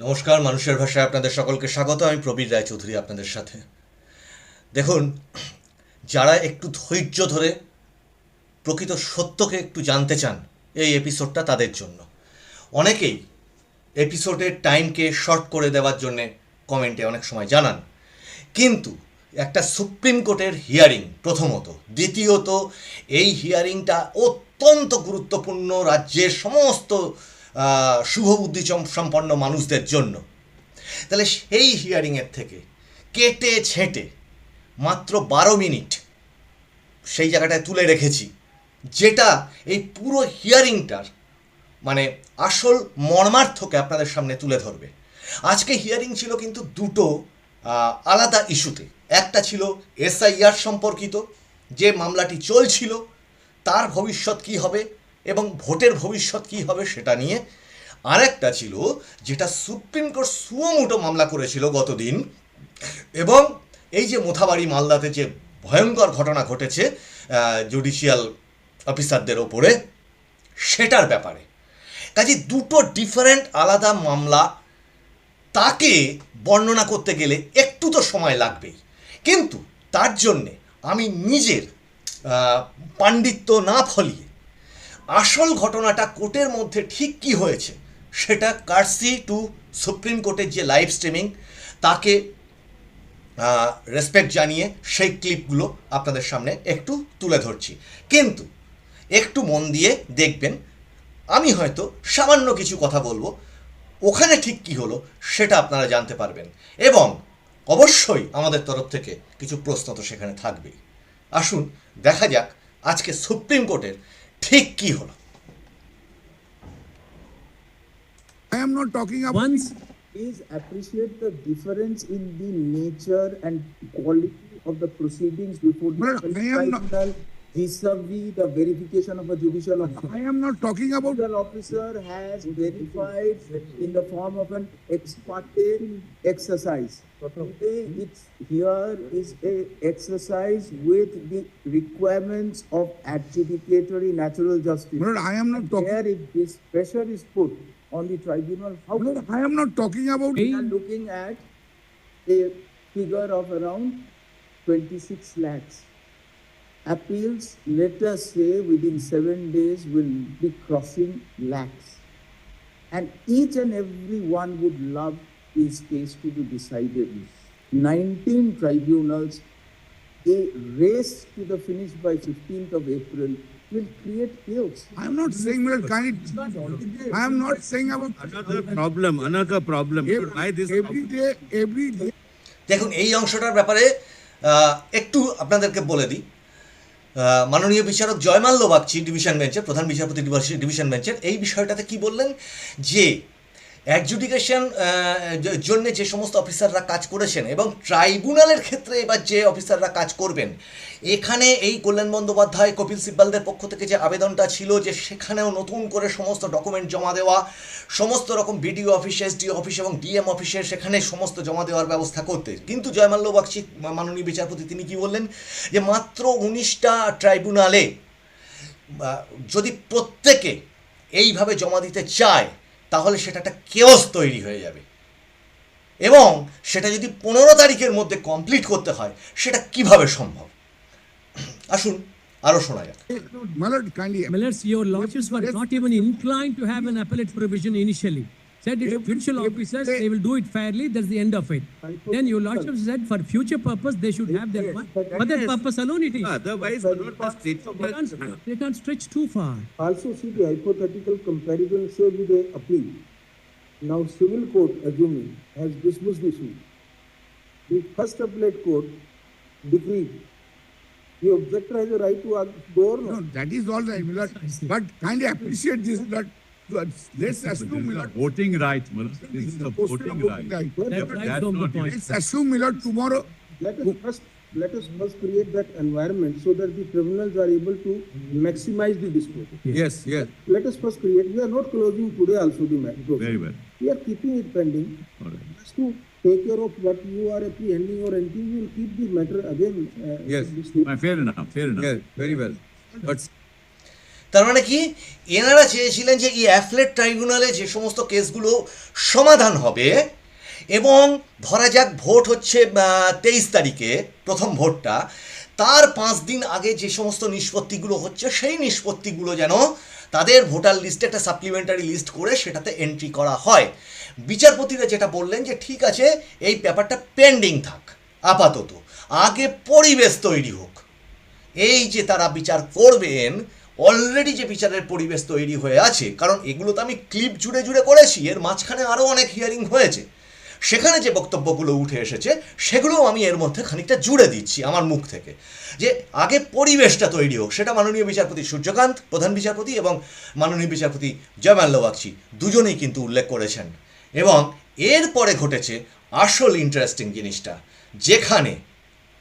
নমস্কার, মানুষের ভাষায় আপনাদের সকলকে স্বাগত। আমি প্রবীর রায়চৌধুরী আপনাদের সাথে। দেখুন, যারা একটু ধৈর্য ধরে প্রকৃত সত্যকে একটু জানতে চান, এই এপিসোডটা তাদের জন্য। অনেকেই এপিসোডের টাইমকে শর্ট করে দেওয়ার জন্যে কমেন্টে অনেক সময় জানান, কিন্তু একটা সুপ্রিম কোর্টের হিয়ারিং প্রথমত, দ্বিতীয়ত এই হিয়ারিংটা অত্যন্ত গুরুত্বপূর্ণ রাজ্যের সমস্ত শুভবুদ্ধি সম্পন্ন মানুষদের জন্য। তাহলে সেই হিয়ারিংয়ের থেকে কেটে ছেঁটে মাত্র 12 মিনিট সেই জায়গাটায় তুলে রেখেছি, যেটা এই পুরো হিয়ারিংটার মানে আসল মর্মার্থকে আপনাদের সামনে তুলে ধরবে। আজকে হিয়ারিং ছিল কিন্তু দুটো আলাদা ইস্যুতে। একটা ছিল এসআইআর সম্পর্কিত, যে মামলাটি চলছিল তার ভবিষ্যৎ কী হবে এবং ভোটের ভবিষ্যৎ কী হবে সেটা নিয়ে। আরেকটা ছিল যেটা সুপ্রিম কোর্ট সুমোটো মামলা করেছিল গতদিন, এবং এই যে মোথাবাড়ি মালদাতে যে ভয়ঙ্কর ঘটনা ঘটেছে জুডিশিয়াল অফিসারদের ওপরে, সেটার ব্যাপারে। কাজে দুটো ডিফারেন্ট আলাদা মামলা, তাকে বর্ণনা করতে গেলে একটু তো সময় লাগবেই। কিন্তু তার জন্যে আমি নিজের পাণ্ডিত্য না ফলিয়ে আসল ঘটনাটা কোর্টের মধ্যে ঠিক কী হয়েছে সেটা কার্সি টু সুপ্রিম কোর্টের যে লাইভ স্ট্রিমিং, তাকে রেসপেক্ট জানিয়ে সেই ক্লিপগুলো আপনাদের সামনে একটু তুলে ধরছি। কিন্তু একটু মন দিয়ে দেখবেন, আমি হয়তো সামান্য কিছু কথা বলবো, ওখানে ঠিক কী হলো সেটা আপনারা জানতে পারবেন, এবং অবশ্যই আমাদের তরফ থেকে কিছু প্রশ্ন তো সেখানে থাকবেই। আসুন দেখা যাক আজকে সুপ্রিম কোর্টের ঠিক কী হলো। I am not talking about. Once is appreciate the difference in the nature and quality of the proceedings before the Well, I am not- tribunal vis-a-vis the verification of a judicial officer. I am not talking about. Judicial officer has verified in the form of an ex parte exercise. Today, it's here is a exercise with the requirements of adjudicatory natural justice. Well, I am not talking. Where if this pressure is put on the tribunal, how Well, I am not talking about. we are looking at a figure of around 26 lakhs. Appeals, let us say, within 7 days will be crossing lakhs. And each and every one would love this case to be decided. 19 tribunals, a race to the finish by 15th of April will create chaos. I am not saying. Well, can it? I am not saying about. Another problem. Why this? Every day. দেখুন, এই অংশটার ব্যাপারে একটু আপনাদেরকে বলে দিই। মাননীয় বিচারক জয়মাল্য বাগচি ডিভিশন বেঞ্চের প্রধান বিচারপতি ডিভিশন বেঞ্চের এই বিষয়টাতে কি বললেন, যে অ্যাডজুডিকেশন জন্য যে সমস্ত অফিসাররা কাজ করেছেন এবং ট্রাইব্যুনালের ক্ষেত্রে এবার যে অফিসাররা কাজ করবেন, এখানে এই কল্যাণ বন্দ্যোপাধ্যায়, কপিল সিব্বালদের পক্ষ থেকে যে আবেদনটা ছিল যে সেখানেও নতুন করে সমস্ত ডকুমেন্ট জমা দেওয়া, সমস্ত রকম বিডিও অফিস, এসডিও অফিস এবং ডিএম অফিসের সেখানে সমস্ত জমা দেওয়ার ব্যবস্থা করতে, কিন্তু জয়মাল্য বাগচি মাননীয় বিচারপতি তিনি কি বললেন, যে মাত্র 19টা ট্রাইব্যুনালে যদি প্রত্যেকে এইভাবে জমা দিতে চায় তাহলে সেটা একটা কেওস তৈরি হয়ে যাবে, এবং সেটা যদি 15 তারিখের মধ্যে কমপ্লিট করতে হয় সেটা কিভাবে সম্ভব। আসুন আরও শোনা যাক। Malad, kindly. Millers, your lordships were not even inclined to have an appellate provision initially. Said it's judicial officers, they will do it fairly, that's the end of it. Then your lordships said for future purpose they should have their one. For that purpose alone it is. Otherwise, They can't stretch too far. Also see the hypothetical comparison say with the appeal. Now civil court assuming has dismissed the suit. The first appellate court decreed the objector has a right to go or No, not. that is all right, Milad. But kindly appreciate this. That let's assume, Milad. voting right. This is the voting right. Right. That but drives that's home the not point. Let's assume, Milad, tomorrow. Let us first create that environment so that the tribunals are able to maximize the dispute. Yes, yes. Let us first create. We are not closing today also the matter. Very well. We are keeping it pending. All right. Just to take care of what you are apprehending or anything, we will keep the matter again. Yes. this thing. Fair enough. Fair enough. Yes, very well. But তার মানে কি, এনারা চেয়েছিলেন যে এই appellate ট্রাইব্যুনালে যে সমস্ত কেসগুলো সমাধান হবে, এবং ধরা যাক ভোট হচ্ছে 23 তারিখে প্রথম ভোটটা, তার 5 দিন আগে যে সমস্ত নিষ্পত্তিগুলো হচ্ছে সেই নিষ্পত্তিগুলো যেন তাদের ভোটার লিস্টে একটা সাপ্লিমেন্টারি লিস্ট করে সেটাতে এন্ট্রি করা হয়। বিচারপতিরা যেটা বললেন যে ঠিক আছে, এই ব্যাপারটা পেন্ডিং থাক আপাতত, আগে পরিবেশ তৈরি হোক। এই যে তারা বিচার করবেন, অলরেডি যে বিচারের পরিবেশ তৈরি হয়ে আছে, কারণ এগুলো তো আমি ক্লিপ জুড়ে জুড়ে করেছি, এর মাঝখানে আরও অনেক হিয়ারিং হয়েছে, সেখানে যে বক্তব্যগুলো উঠে এসেছে সেগুলোও আমি এর মধ্যে খানিকটা জুড়ে দিচ্ছি আমার মুখ থেকে, যে আগে পরিবেশটা তৈরি হোক। সেটা মাননীয় বিচারপতি সূর্যকান্ত প্রধান বিচারপতি এবং মাননীয় বিচারপতি জয়মাল্য বাগচি দুজনেই কিন্তু উল্লেখ করেছেন। এবং এরপরে ঘটেছে আসল ইন্টারেস্টিং জিনিসটা, যেখানে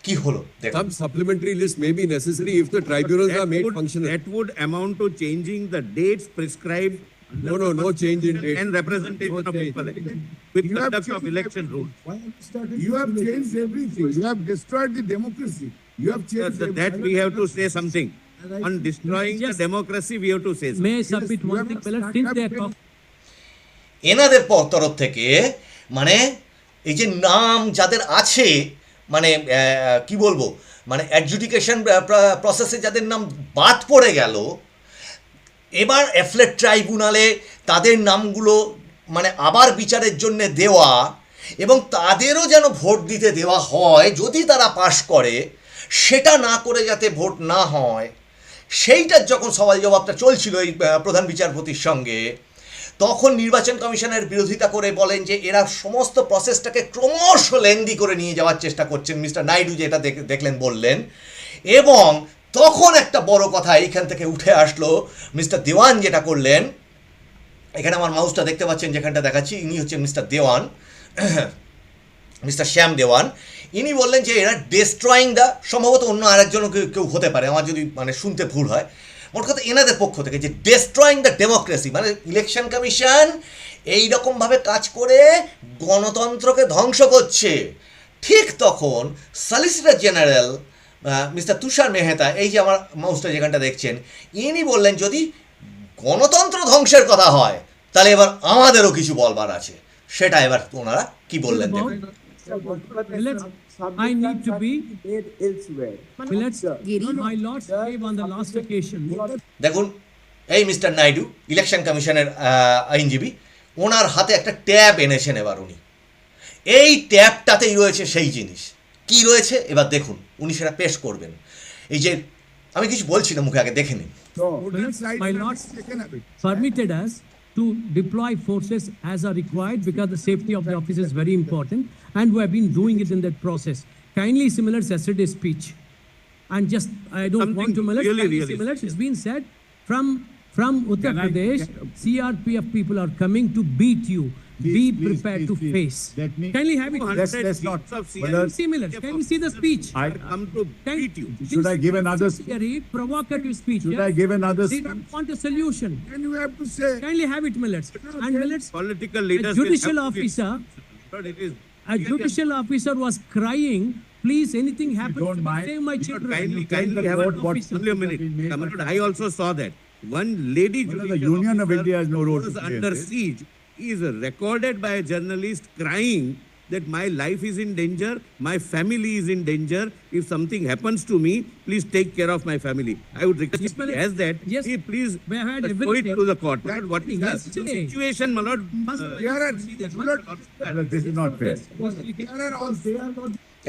কি হলো দেখুন। Some supplementary list may be necessary if the tribunals are made functional. That would amount to changing the dates prescribed. No change in date. And representation of people with You have conduct of changed election rules. You have changed everything. You have destroyed the democracy. You have changed That we have to say something. On destroying the Yes. democracy, we have to say something. May I submit you one have thing, to my lord, start since they are up talking. এনাদের তরফ থেকে মানে এই যে নাম যাদের আছে, মানে কি বলবো, মানে অ্যাডজুডিকেশন প্রসেসে যাদের নাম বাদ পড়ে গেল, এবার অ্যাপেলেট ট্রাইব্যুনালে তাদের নামগুলো মানে আবার বিচারের জন্য দেওয়া, এবং তাদেরও যেন ভোট দিতে দেওয়া হয় যদি তারা পাশ করে, সেটা না করে যাতে ভোট না হয়, সেইটার যখন সওয়াল জবাবটা চলছিল এই প্রধান বিচারপতির সঙ্গে, তখন নির্বাচন কমিশনের বিরোধিতা করে বলেন যে এরা সমস্ত প্রসেসটাকে ক্রমশ লেন্দি করে নিয়ে যাওয়ার চেষ্টা করছেন, মিস্টার নাইডু যেটা দেখলেন বললেন। এবং তখন একটা বড় কথা এইখান থেকে উঠে আসলো, মিস্টার দেওয়ান যেটা করলেন, এখানে আমার মাউসটা দেখতে পাচ্ছেন যেখানটা দেখাচ্ছি, ইনি হচ্ছেন মিস্টার দেওয়ান, মিস্টার শ্যাম দেওয়ান। ইনি বললেন যে এরা ডেস্ট্রয়িং দ্য, সম্ভবত অন্য আরেকজনও কেউ হতে পারে, আমার যদি মানে শুনতে ভুল হয়, মোট কথা এনাদের পক্ষ থেকে, যে ডেস্ট্রয়িং দ্য ডেমোক্রেসি, মানে ইলেকশন কমিশন এইরকমভাবে কাজ করে গণতন্ত্রকে ধ্বংস করছে। ঠিক তখন সলিসিটর জেনারেল মিস্টার তুষার মেহতা, এই যে আমার মাউসটা যেখানটা দেখছেন, ইনি বললেন যদি গণতন্ত্র ধ্বংসের কথা হয় তাহলে এবার আমাদেরও কিছু বলবার আছে। সেটা এবার ওনারা কি বললেন দেখুন। I need to be, made elsewhere. let's, my lords gave on the last occasion. দেখুন, এই মিস্টার নাইডু ইলেকশন কমিশনের আইনজীবী, ওনার হাতে একটা ট্যাব এনেছেন এবার উনি। এই ট্যাবটাতেই রয়েছে সেই জিনিস, কি রয়েছে এবার দেখুন, উনি সেটা পেশ করবেন। এই যে আমি কিছু বলছি না, মুখে আগে দেখে নিন। No, My lords permitted us to deploy forces as are required because the safety of the office is very important, and we have been doing it in that process. Kindly similar yesterday's speech, and just I don't Something want to really similar. It's been said from Uttar Pradesh, CRPF people are coming to beat you. Be prepared to face. Kindly have it. Let's not. Similar. Can you see the speech? I come to beat you. Should I give another? Very provocative speech. Should yes? I give another? They don't want a solution. And you have to say. Kindly have it, Millets. And Millets, Political a leaders. will judicial have to be- officer, But it is. a judicial officer was crying, please, anything happens, don't mind, save my children. Kindly have vote what- only a minute. Comrade, I also saw that. One lady Well, the judicial Union of officer India has no role to was play in under this. siege. He is recorded by a journalist crying that my life is in danger, my family is in danger. If something happens to me, please take care of my family. I would request Yes, if but- he has that. yes, He please we have had show it everything. to the court. But what is the Yesterday. situation, my lord? Here are, this is not fair. Here are all.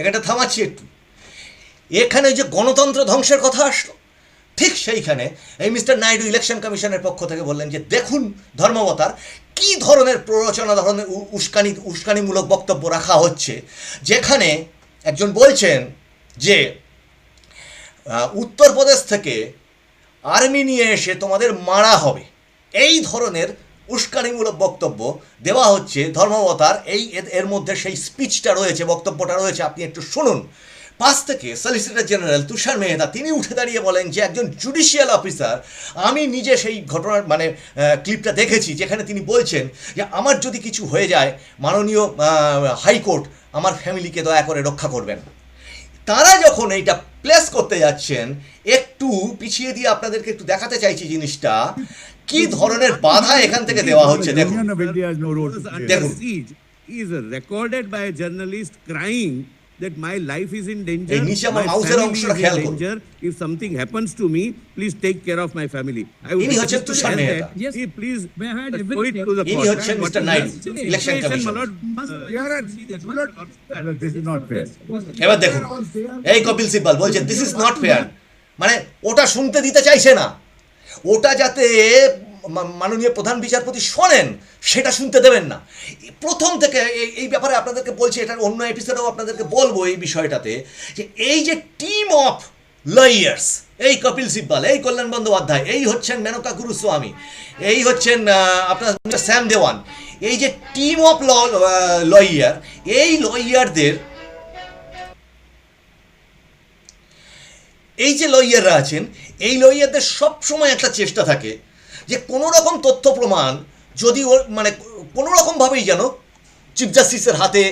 এখানটা থামাচ্ছি একটু। এখানে যে গণতন্ত্র ধ্বংসের কথা আসলো, ঠিক সেইখানে এই মিস্টার নাইডু ইলেকশন কমিশনের পক্ষ থেকে বললেন যে দেখুন ধর্মাবতার কী ধরনের প্ররোচনা, ধরনের উস্কানিমূলক বক্তব্য রাখা হচ্ছে, যেখানে একজন বলছেন যে উত্তরপ্রদেশ থেকে আর্মি নিয়ে এসে তোমাদের মারা হবে, এই ধরনের উস্কানিমূলক বক্তব্য দেওয়া হচ্ছে ধর্মাবতার। এর মধ্যে সেই স্পিচটা রয়েছে, বক্তব্যটা রয়েছে, আপনি একটু শুনুন। পাশ থেকে সলিসিটর জেনারেল তুষার মেহতা তিনি উঠে দাঁড়িয়ে বলেন যে একজন জুডিশিয়াল অফিসার, আমি নিজে সেই ঘটনার মানে ক্লিপটা দেখেছি, যেখানে তিনি বলছেন যে আমার যদি কিছু হয়ে যায় মাননীয় হাইকোর্ট আমার ফ্যামিলিকে দয়া করে রক্ষা করবেন। তারা যখন এইটা প্লেস করতে যাচ্ছেন, একটু পিছিয়ে দিয়ে আপনাদেরকে একটু দেখাতে চাইছি জিনিসটা কি ধরনের বাধা এখান থেকে দেওয়া হচ্ছে। দেখুন Union of India has no role to was play. under দেখুন। siege. He is recorded by a journalist crying that my life is in danger. এই নিচে আমার my মাউসের family অংশটা is in খেয়াল করুন। danger. If something happens to me, please take care of my family. I would ইনি হচ্ছেন request Tushar that Mehta. Yes. he please We have had throw it everything. to the ইনি court. হচ্ছেন What mister is Naidu, the election situation, commission. my lord? This is not fair. এবার দেখুন, এই কপিল সিব্বল বলছে this is not fair, মানে ওটা শুনতে দিতে চাইছে না, ওটা যাতে মাননীয় প্রধান বিচারপতি শোনেন সেটা শুনতে দেবেন না। প্রথম থেকে এই ব্যাপারে আপনাদেরকে বলছি, এটার অন্য এপিসোডেও আপনাদেরকে বলবো এই বিষয়টাতে, যে এই যে টিম অফ লয়ার্স, এই কপিল সিব্বল, এই কল্যাণ বন্দ্যোপাধ্যায়, এই হচ্ছেন মেনকা গুরুস্বামী, এই হচ্ছেন আপনার স্যাম দেওয়ান, এই যে টিম অফ লয়ার, এই লয়ারদের, এই যে লয়াররা আছেন, এই লয়ারদের সবসময় একটা চেষ্টা থাকে যে কোনো রকম তথ্য প্রমাণ যদি মানে কোনো রকমভাবেই যেন চিফ জাস্টিসের হাতে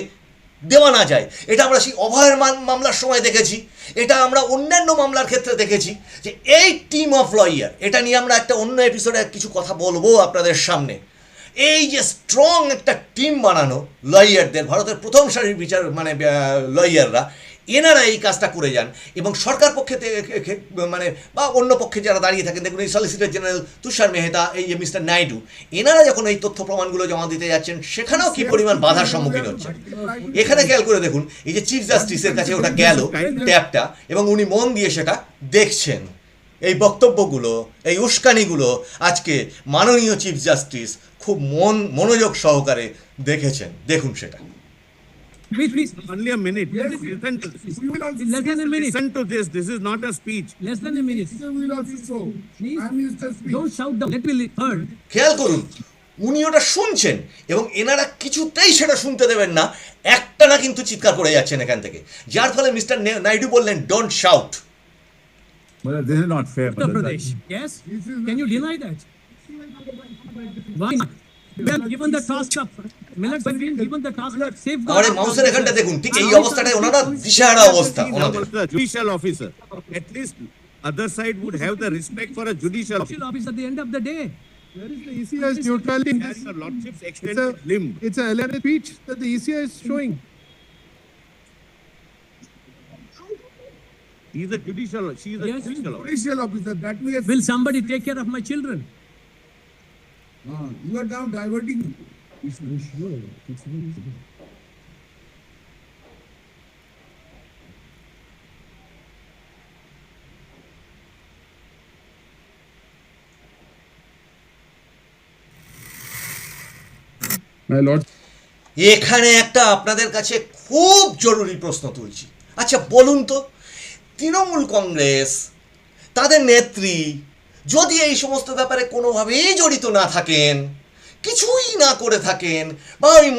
দেওয়া না যায়। এটা আমরা সেই অভয়ের মামলার সময় দেখেছি, এটা আমরা অন্যান্য মামলার ক্ষেত্রে দেখেছি, যে এই টিম অফ লয়ার, এটা নিয়ে আমরা একটা অন্য এপিসোডে কিছু কথা বলবো আপনাদের সামনে। এই যে স্ট্রং একটা টিম বানানো লয়ারদের, ভারতের প্রথম সারির বিচার মানে লয়াররা, এনারা এই কাজটা করে যান এবং সরকার পক্ষে মানে বা অন্য পক্ষে যারা দাঁড়িয়ে থাকেন, দেখুন এই সলিসিটর জেনারেল তুষার মেহতা, এই যে মিস্টার নাইডু, এনারা যখন এই তথ্য প্রমাণগুলো জমা দিতে যাচ্ছেন সেখানেও কি পরিমাণ বাধার সম্মুখীন হচ্ছে। এখানে খেয়াল করে দেখুন, এই যে চিফ জাস্টিসের কাছে ওটা গেল ট্যাবটা, এবং উনি মন দিয়ে সেটা দেখছেন। এই বক্তব্যগুলো, এই উস্কানিগুলো আজকে মাননীয় চিফ জাস্টিস খুব মনোযোগ সহকারে দেখেছেন। দেখুন সেটা। Please. Only a minute. Yes. Listen to this. Less than a minute. Listen to this. This is not a speech. Less than a minute. We will also show. Please. Prime Minister speech. Don't shout down. Let me heard. খেয়াল করুন, উনি ওটা শুনছেন এবং এনারা কিছুতেই সেটা শুনতে দেবেন না, একটানা কিন্তু চিৎকার করে যাচ্ছেন এখান থেকে, যার ফলে মিস্টার নাইডু বললেন don't shout. Well, this is not fair. Uttar Pradesh. Yes? Can you deny that? Why not? We have given the task of Millets have been given the task of safeguard. আমাদের মাউসের এখানটা দেখুন, ঠিক এই অবস্থাটাই ওনারা দিশাহারা অবস্থা ওনাদের। The judicial officer. At least other side would have the respect for a judicial officer. Office at the end of the day. Where is the ECI's neutrality in this? Your lordship's It's extended limb. it's a LNA speech that the ECI is showing. He is a judicial. She is a Yes. judicial officer. Judicial officer, that way. Will somebody take care of my children? You are now diverting. My lord. এখানে একটা আপনাদের কাছে খুব জরুরি প্রশ্ন তুলছি। আচ্ছা বলুন তো, তৃণমূল কংগ্রেস, তাদের নেত্রী যদি এই সমস্ত ব্যাপারে কোনোভাবেই জড়িত না থাকেন, কিছুই না করে থাকেন, বা ওই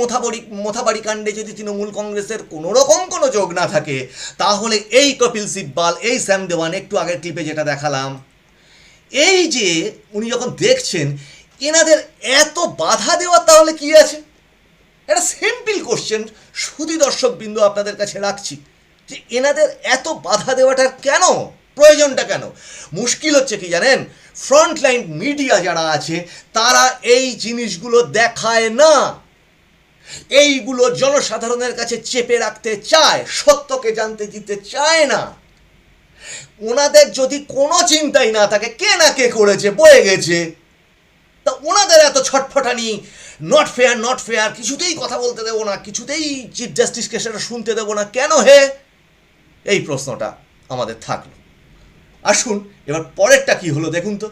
মোথাবাড়ি কাণ্ডে যদি তৃণমূল কংগ্রেসের কোনো রকম কোনো যোগ না থাকে, তাহলে এই কপিল সিব্বল, এই স্যাম দেওয়ান, একটু আগের ক্লিপে যেটা দেখালাম, এই যে উনি যখন দেখছেন এনাদের এত বাধা দেওয়ার তাহলে কি আছে? একটা সিম্পল কোশ্চেন শুধু দর্শকবৃন্দ আপনাদের কাছে রাখছি, যে এনাদের এত বাধা দেওয়াটার কেন, প্রয়োজনটা কেন? মুশকিল হচ্ছে কি জানেন, ফ্রন্টলাইন মিডিয়া যারা আছে তারা এই জিনিসগুলো দেখায় না, এইগুলো জনসাধারণের কাছে চেপে রাখতে চায়, সত্যকে জানতে দিতে চায় না। ওনাদের যদি কোনো চিন্তাই না থাকে, কে না কে করেছে, বয়ে গেছে, তা ওনাদের এত ছটফটানি, নট ফেয়ার, কিছুতেই কথা বলতে দেবো না, কিছুতেই চিফ জাস্টিসকে সেটা শুনতে দেবো না, কেন হে? এই প্রশ্নটা আমাদের থাকলো। আসুন এবার পরেরটা কি হলো দেখুন তো।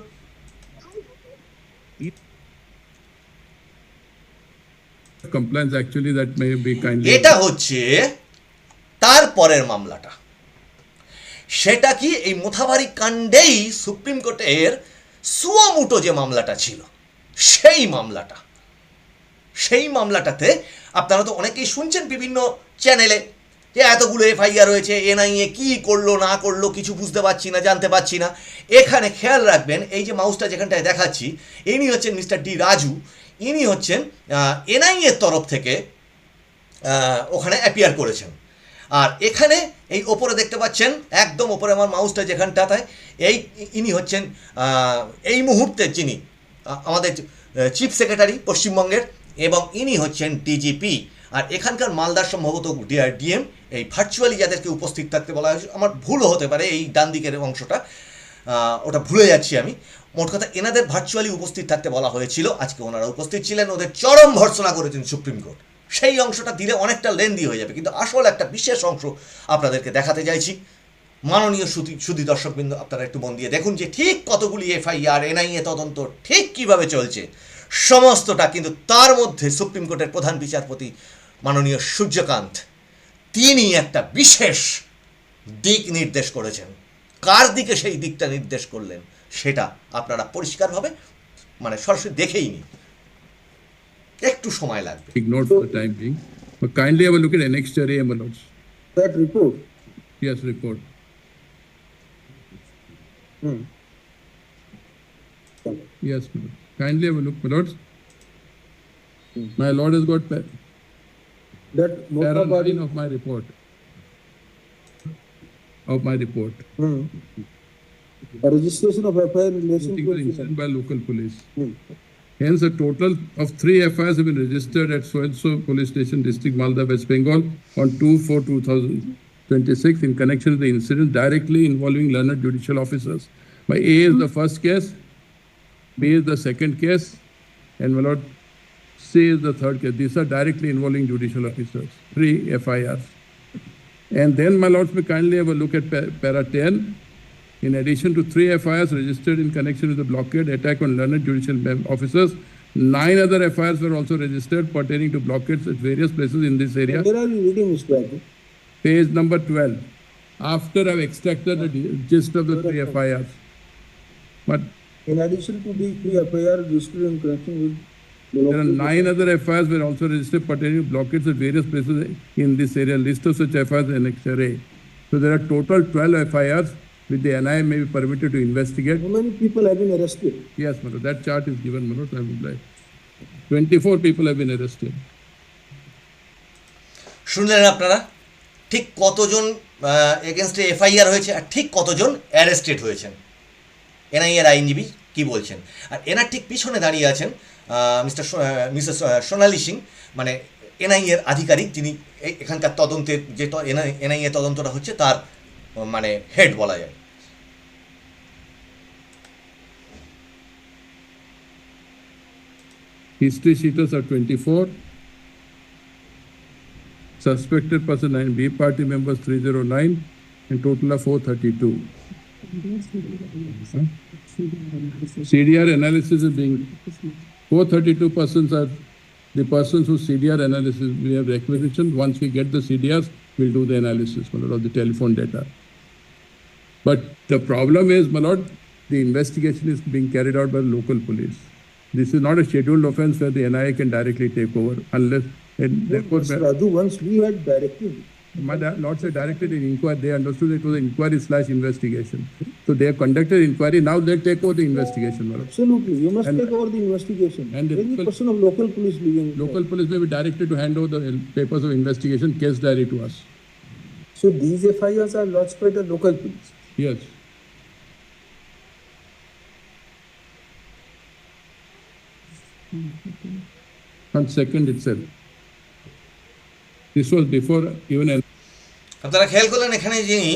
Compliance actually that may be kindly. এটা হচ্ছে তারপরের মামলাটা। সেটা কি, এই মোথাবাড়ি কাণ্ডেই সুপ্রিম কোর্টের সুয়ামুটো যে মামলাটা ছিল, সেই মামলাটাতে আপনারা তো অনেকেই শুনছেন বিভিন্ন চ্যানেলে যে এতগুলো এফআইআর হয়েছে, এনআইএ কি করলো না করলো কিছু বুঝতে পারছি না, জানতে পারছি না। এখানে খেয়াল রাখবেন, এই যে মাউসটা যেখানটায় দেখাচ্ছি, ইনি হচ্ছেন মিস্টার ডি রাজু, ইনি হচ্ছেন এনআইএর তরফ থেকে ওখানে অ্যাপিয়ার করেছেন। আর এখানে এই ওপরে দেখতে পাচ্ছেন, একদম ওপরে আমার মাউসটা যেখানটাতে, ইনি হচ্ছেন এই মুহূর্তের যিনি আমাদের চিফ সেক্রেটারি পশ্চিমবঙ্গের, এবং ইনি হচ্ছেন ডিজিপি। আর এখানকার মালদার সম্ভবত ডিএম। এই ভার্চুয়ালি যাদেরকে উপস্থিত থাকতে বলা হয়েছে, আমার ভুলও হতে পারে এই ডান দিকের অংশটা, ওটা ভুলে যাচ্ছি আমি। মোট কথা এনাদের ভার্চুয়ালি উপস্থিত থাকতে বলা হয়েছিল, আজকে ওনারা উপস্থিত ছিলেন, ওদের চরম ভর্ৎসনা করেছেন সুপ্রিম কোর্ট। সেই অংশটা দিলে অনেকটা লেন্দি হয়ে যাবে, কিন্তু আসল একটা বিশেষ অংশ আপনাদেরকে দেখাতে চাইছি। মাননীয় সুধী দর্শকবৃন্দ, আপনারা একটু মন দিয়ে দেখুন যে ঠিক কতগুলি এফআইআর, এনআইএ তদন্ত ঠিক কিভাবে চলছে সমস্তটা। কিন্তু তার মধ্যে সুপ্রিম কোর্টের প্রধান বিচারপতি মাননীয় সূর্যকান্ত, তিনি একটা বিশেষ দিক নির্দেশ করেছেন। কার দিকে সেই দিকটা নির্দেশ করলেন সেটা আপনারা পরিষ্কারভাবে মানে সরাসরি দেখেই নিন, একটু সময় লাগবে। Ignored for the time being. But kindly have a look at annexure A, my lords. That report. Yes, report. Yes, my lord. Kindly have a look, my lords. My lord has got That para Moka body. 9 of my report. Of my report. A registration of FIR in relation Noting to the incident by local police. Hmm. Hence, a total of 3 FIRs have been registered at so-and-so police station, district Malda, West Bengal on 2/4/2026 in connection with the incident directly involving learned judicial officers. By A is the first case, B is the second case, and my lord, C is the third case. These are directly involving judicial officers, 3 FIRs. And then, my lords, may kindly have a look at para 10. In addition to 3 FIRs registered in connection with the blockade attack on learned judicial officers, 9 other FIRs were also registered pertaining to blockades at various places in this area. Where are you reading, Mr. Raju? Page number 12. After I've extracted the gist of the 3 FIRs. But In addition to the FIR registered in connection with the there are local- 9 other FIRs were also registered pertaining to blockades at various places in this area. List of such FIRs in Annexure A. So there are total 12 FIRs which the NIA may be permitted to investigate. How many people have been arrested? Yes, Manoj, that chart is given, Manoj, I would like. 24 people have been arrested. শুনলেন আপনারা ঠিক কতজন এগেনস্টে FIR হয়েছে আর ঠিক কতজন arrested হয়েছেন। এনআইএর আইনজীবী কি বলছেন, আর এনার ঠিক পিছনে দাঁড়িয়ে আছেন মিসেস সোনালী সিং, মানে এনআইএর আধিকারিক, যিনি এখানকার তদন্তের যে এনআইএ তদন্তটা হচ্ছে তার মানে হেড বলা যায়। History sheeters are 24. Suspected person 9B, party members 309, and total of 432. CDR analysis is being, 432 persons are the persons whose CDR analysis we have requisition. Once we get the CDRs, we'll do the analysis, my lord, of the telephone data. But the problem is, my lord, the investigation is being carried out by the local police. This is not a scheduled offense where the NIA can directly take over unless, and therefore, Mr. Raju, once we had directed, my lord said directed an inquiry. They understood it was an inquiry/investigation. So they have conducted inquiry. Now they take over the investigation, my lord. absolutely, you must And- take over the investigation. and the Any local- person of local police leaving. Local police may be directed to hand over the papers of investigation, case diary to us. So these FIRs are lodged by the local police. Yes. On second itself. This was before even an আপনারা খেয়াল করলেন এখানে যিনি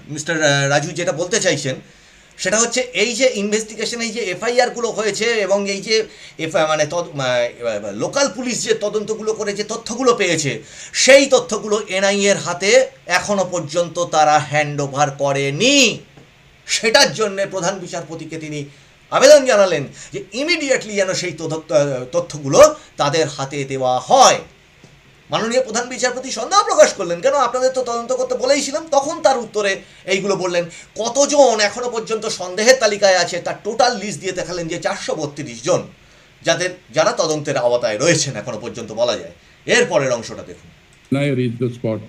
mister Raju যেটা বলতে চাইছেন সেটা হচ্ছে এই যে ইনভেস্টিগেশন, এই যে এফআইআরগুলো হয়েছে এবং এই যে মানে লোকাল পুলিশ যে তদন্তগুলো করে যে তথ্যগুলো পেয়েছে, সেই তথ্যগুলো এনআইএর হাতে এখনো পর্যন্ত তারা হ্যান্ড ওভার করেনি। সেটার জন্যে প্রধান বিচারপতিকে তিনি আবেদন জানালেন যে ইমিডিয়েটলি যেন সেই তথ্যগুলো তাদের হাতে দেওয়া হয়। মাননীয় প্রধান বিচারপতি সন্দেহ প্রকাশ করলেন, কেন আপনাদের তো তদন্ত করতে বলেইছিলাম। তখন তার উত্তরে এইগুলো বললেন। কতজন এখনো পর্যন্ত সন্দেহের তালিকায় আছে তার টোটাল লিস্ট দিয়ে দেখালেন যে 432 জন যারা তদন্তের আওতায় রয়েছেন এখনো পর্যন্ত বলা যায়। এর পরের অংশটা দেখুন। I reached the spot.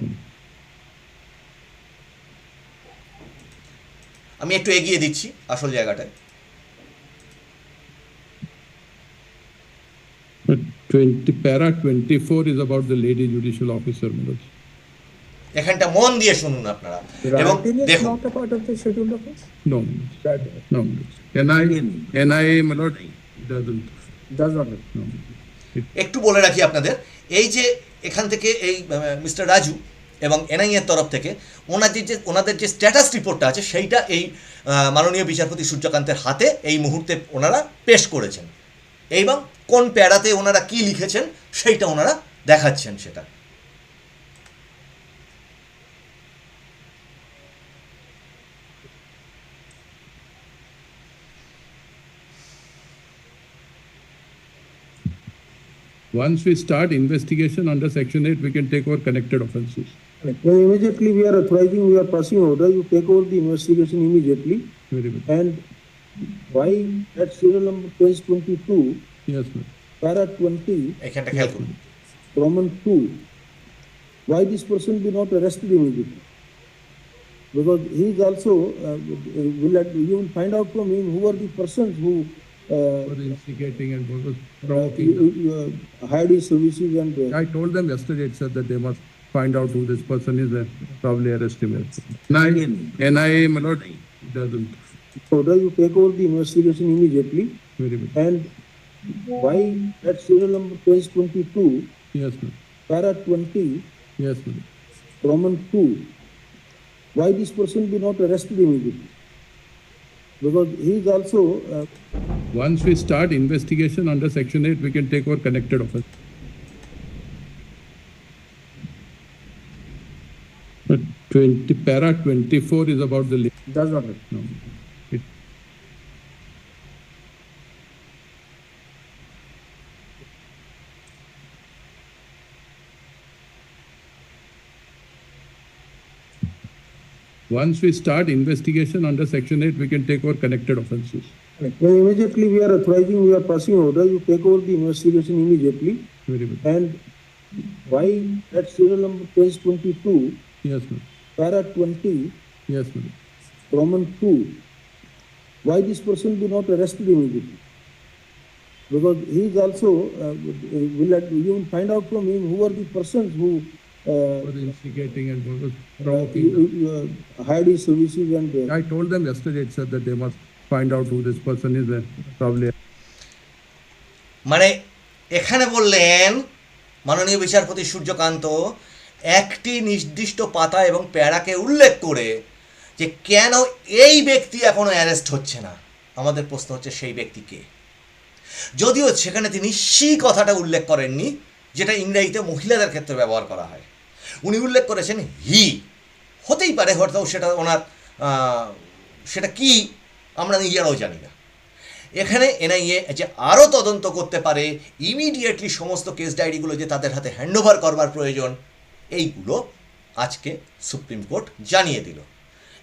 আমি একটু এগিয়ে দিচ্ছি আসল জায়গাটায়। But para 24 is about the lady judicial officer, Manoj. এখানটা মন দিয়ে শুনুন আপনারা এবং Writing is দেখুন। not a part of the scheduled offense. No, no. NIA, my lord, doesn't. Does not. No. একটু বলে রাখি আপনাদের, এই যে এখান থেকে এই মিস্টার রাজু এবং এনআইএর তরফ থেকে ওনাদের যে স্ট্যাটাস রিপোর্টটা আছে সেইটা এই মাননীয় বিচারপতি সূর্যকান্তের হাতে এই মুহূর্তে ওনারা পেশ করেছেন এবং কোন প্যারাতে ওনারা কি লিখেছেন সেইটা ওনারা দেখাচ্ছেন সেটা। Once we start investigation under Section 8, we can take over connected offences. Immediately we are authorizing, we are passing order, you take over the investigation immediately. Very good. And why at serial number 22, Yes, ma'am. para 20, এখানটা খেয়াল করুন। Roman 2, why this person be not arrested immediately? Because he is also, you will find out from him who are the persons who For the instigating and what was provoking. hired his services and I told them yesterday itself that they must find out who this person is and probably arrest him. NIA, my lord, doesn't. order, you take over the investigation immediately. Very good. And why at serial number 22, Yes, ma'am. para 20, Yes, ma'am. Roman 2, why this person be not arrested immediately? Because he is also, Once we start investigation under Section 8, we can take over connected offense. But 20, para 24 is about the. does not. No. It, once we start investigation under Section 8, we can take over connected offences. Immediately we are authorizing, we are passing order, you take over the investigation immediately. Very good. And why at serial number 22, Yes, ma'am. para 20, Yes, ma'am. Roman 2, why this person be not arrested immediately? Because he is also, you will find out from him who are the persons who For the instigating and what was provoking. hired his services and I told them yesterday itself that they must find out who this person is and probably. মানে এখানে বললেন মাননীয় বিচারপতি সূর্যকান্ত একটি নির্দিষ্ট পাতা এবং প্যারাকে উল্লেখ করে যে কেন এই ব্যক্তি এখনো অ্যারেস্ট হচ্ছে না। আমাদের প্রশ্ন হচ্ছে সেই ব্যক্তি কে? যদিও সেখানে তিনি সি কথাটা উল্লেখ করেননি, যেটা ইংরেজিতে মহিলাদের ক্ষেত্রে ব্যবহার করা হয়। উনি উল্লেখ করেছেন হি। হতেই পারে হয়তো সেটা ওনার সেটা কি আমরা নিজেরাও জানি না। এখানে এনআইএ যে আরও তদন্ত করতে পারে, ইমিডিয়েটলি সমস্ত কেস ডায়েরিগুলো যে তাদের হাতে হ্যান্ডওভার করবার প্রয়োজন, এইগুলো আজকে সুপ্রিম কোর্ট জানিয়ে দিল।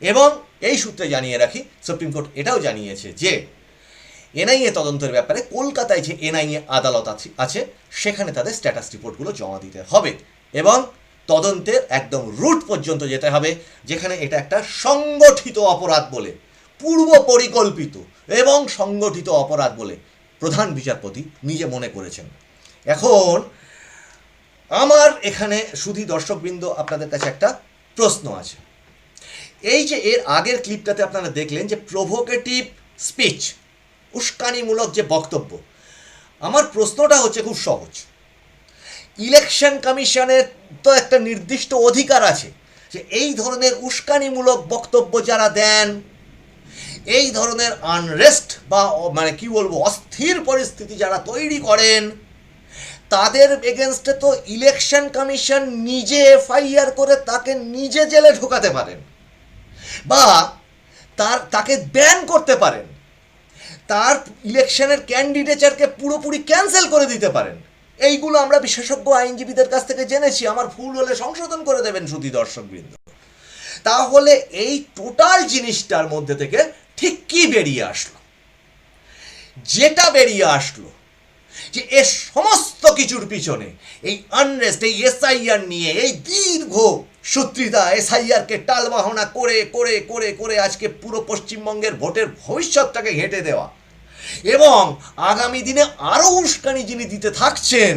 এবং এই সূত্রে জানিয়ে রাখি, সুপ্রিম কোর্ট এটাও জানিয়েছে যে এনআইএ তদন্তের ব্যাপারে কলকাতায় যে এনআইএ আদালত আছে সেখানে তাদের স্ট্যাটাস রিপোর্টগুলো জমা দিতে হবে এবং তদন্তের একদম রুট পর্যন্ত যেতে হবে, যেখানে এটা একটা সংগঠিত অপরাধ বলে, পূর্ব পরিকল্পিত এবং সংগঠিত অপরাধ বলে প্রধান বিচারপতি নিজে মনে করেছেন। এখন আমার এখানে শুধু দর্শকবৃন্দ আপনাদের কাছে একটা প্রশ্ন আছে। এই যে এর আগের ক্লিপটাতে আপনারা দেখলেন যে প্রভোকেটিভ স্পিচ, উস্কানিমূলক যে বক্তব্য, আমার প্রশ্নটা হচ্ছে খুব সহজ। ইলেকশন কমিশনের তো একটা নির্দিষ্ট অধিকার আছে যে এই ধরনের উস্কানিমূলক বক্তব্য যারা দেন, এই ধরনের আনরেস্ট বা মানে কি বলবো অস্থির পরিস্থিতি যারা তৈরি করেন, তাদের এগেনস্টে তো ইলেকশন কমিশন নিজে এফআইআর করে তাকে নিজে জেলে ঢোকাতে পারেন বা তাকে ব্যান করতে পারেন, তার ইলেকশনের ক্যান্ডিডেচারকে পুরোপুরি ক্যান্সেল করে দিতে পারেন। এইগুলো আমরা বিশেষজ্ঞ আইনজীবীদের কাছ থেকে জেনেছি, আমার ভুল হলে সংশোধন করে দেবেন শুধু দর্শকবৃন্দ। তাহলে এই টোটাল জিনিসটার মধ্যে থেকে ঠিক কি বেরিয়ে আসলো? যেটা বেরিয়ে আসলো যে এর সমস্ত কিছুর পিছনে এই আনরেস্ট, এই এসআইআর নিয়ে এই দীর্ঘ সূত্রিতা, এসআইআরকে টালবাহনা করে করে করে করে আজকে পুরো পশ্চিমবঙ্গের ভোটের ভবিষ্যৎটাকে ঘেঁটে দেওয়া এবং আগামী দিনে আরও উস্কানি যিনি দিতে থাকছেন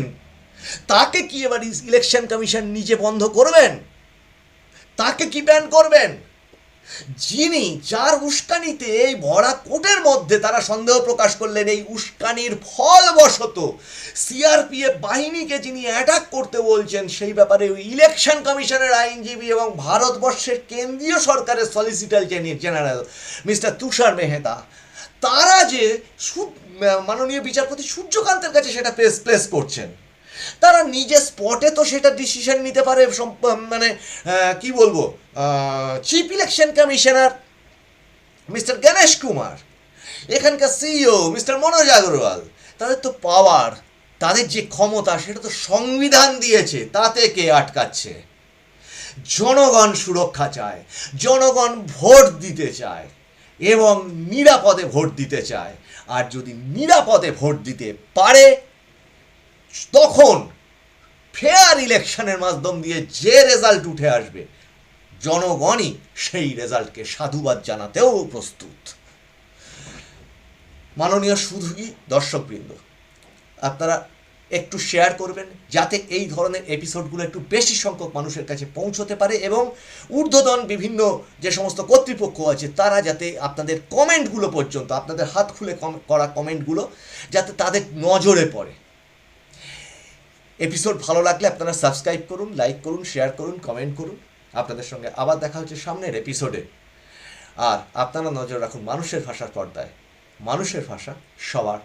তাকে কি এবার ইলেকশন কমিশন নিজে বন্ধ করবেন? তাকে কি ব্যান করবেন? যার উস্কানিতে এই ভরা কোটের মধ্যে তারা সন্দেহ প্রকাশ করলেন এই উস্কানির ফলবশত সিআরপিএফ বাহিনীকে যিনি অ্যাটাক করতে বলছেন, সেই ব্যাপারে ইলেকশন কমিশনের আইনজীবী এবং ভারতবর্ষের কেন্দ্রীয় সরকারের সলিসিটর জেনারেল মিস্টার তুষার মেহতা, তারা যে মাননীয় বিচারপতি সূর্যকান্তের কাছে সেটা প্লেস করছেন, তারা নিজে স্পটে তো সেটা ডিসিশন নিতে পারে। মানে কি বলবো, chief election commissioner mister Ganesh Kumar, এখানকার সিইও মিস্টার মনোজ আগরওয়াল, তাদের তো পাওয়ার, তাদের যে ক্ষমতা সেটা তো সংবিধান দিয়েছে, তাতে কে আটকাচ্ছে? জনগণ সুরক্ষা চায়, জনগণ ভোট দিতে চায় এবং নিরাপদে ভোট দিতে চায়। আর যদি নিরাপদে ভোট দিতে পারে, তখন ফেয়ার ইলেকশনের মাধ্যম দিয়ে যে রেজাল্ট উঠে আসবে, জনগণই সেই রেজাল্টকে সাধুবাদ জানাতেও প্রস্তুত। মাননীয় সুধী দর্শকবৃন্দ, আপনারা একটু শেয়ার করবেন যাতে এই ধরনের এপিসোডগুলো একটু বেশি সংখ্যক মানুষের কাছে পৌঁছতে পারে এবং ঊর্ধ্বতন বিভিন্ন যে সমস্ত কর্তৃপক্ষ আছে তারা যাতে আপনাদের কমেন্টগুলো পর্যন্ত, আপনাদের হাত খুলে করা কমেন্টগুলো যাতে তাদের নজরে পড়ে। এপিসোড ভালো লাগলে আপনারা সাবস্ক্রাইব করুন, লাইক করুন, শেয়ার করুন, কমেন্ট করুন। আপনাদের সঙ্গে আবার দেখা হচ্ছে সামনের এপিসোডে। আর আপনারা নজর রাখুন মানুষের ভাষার পর্দায়। মানুষের ভাষা সবার